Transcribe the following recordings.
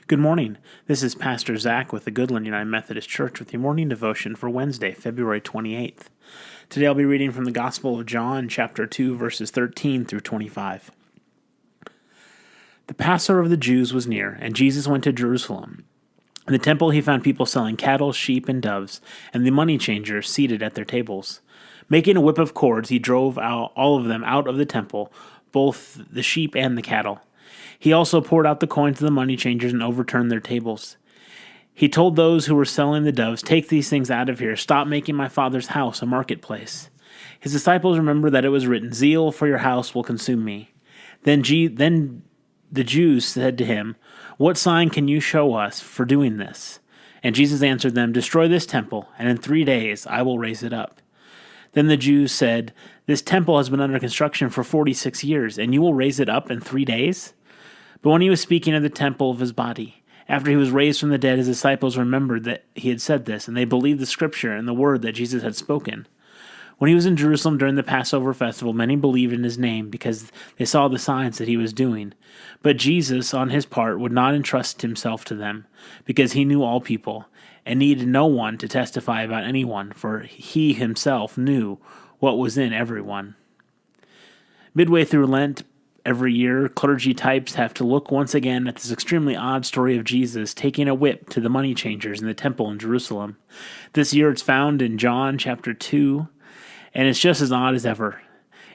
Good morning. This is Pastor Zach with the Goodland United Methodist Church with your morning devotion for Wednesday, February 28th. Today I'll be reading from the Gospel of John, chapter 2, verses 13 through 25. The Passover of the Jews was near, and Jesus went to Jerusalem. In the temple he found people selling cattle, sheep, and doves, and the money changers seated at their tables. Making a whip of cords, he drove all of them out of the temple, both the sheep and the cattle. He also poured out the coins of the money changers and overturned their tables. He told those who were selling the doves, "Take these things out of here. Stop making my Father's house a marketplace." His disciples remembered that it was written, "Zeal for your house will consume me." Then the Jews said to him, "What sign can you show us for doing this?" And Jesus answered them, "Destroy this temple, and in 3 days I will raise it up." Then the Jews said, "This temple has been under construction for 46 years, and you will raise it up in 3 days?" But when he was speaking of the temple of his body, after he was raised from the dead, his disciples remembered that he had said this, and they believed the scripture and the word that Jesus had spoken. When he was in Jerusalem during the Passover festival, many believed in his name because they saw the signs that he was doing. But Jesus, on his part, would not entrust himself to them, because he knew all people, and needed no one to testify about anyone, for he himself knew what was in everyone. Midway through Lent, every year, clergy types have to look once again at this extremely odd story of Jesus taking a whip to the money changers in the temple in Jerusalem. This year it's found in John chapter 2, and it's just as odd as ever.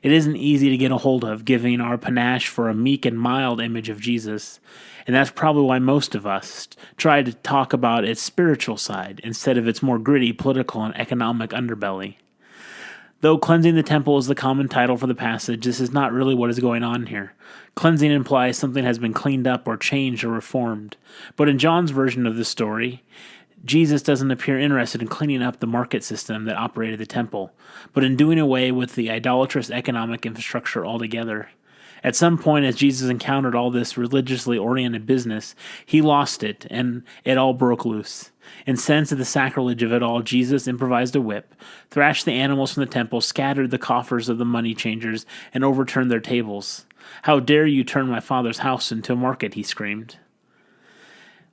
It isn't easy to get a hold of, giving our panache for a meek and mild image of Jesus, and that's probably why most of us try to talk about its spiritual side instead of its more gritty political and economic underbelly. Though cleansing the temple is the common title for the passage, this is not really what is going on here. Cleansing implies something has been cleaned up or changed or reformed. But in John's version of the story, Jesus doesn't appear interested in cleaning up the market system that operated the temple, but in doing away with the idolatrous economic infrastructure altogether. At some point, as Jesus encountered all this religiously oriented business, he lost it, and it all broke loose. Incensed at the sacrilege of it all, Jesus improvised a whip, thrashed the animals from the temple, scattered the coffers of the money changers, and overturned their tables. "How dare you turn my Father's house into a market?" he screamed.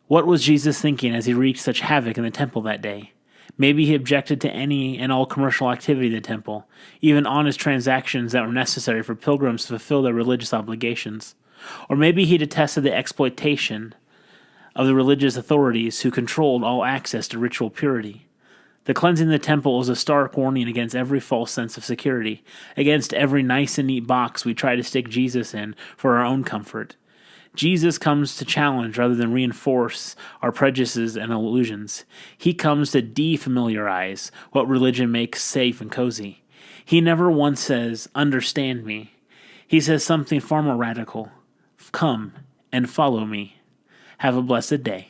What was Jesus thinking as he wreaked such havoc in the temple that day? Maybe he objected to any and all commercial activity in the temple, even honest transactions that were necessary for pilgrims to fulfill their religious obligations. Or maybe he detested the exploitation of the religious authorities who controlled all access to ritual purity. The cleansing of the temple is a stark warning against every false sense of security, against every nice and neat box we try to stick Jesus in for our own comfort. Jesus comes to challenge rather than reinforce our prejudices and illusions. He comes to defamiliarize what religion makes safe and cozy. He never once says, "Understand me." He says something far more radical. "Come and follow me." Have a blessed day.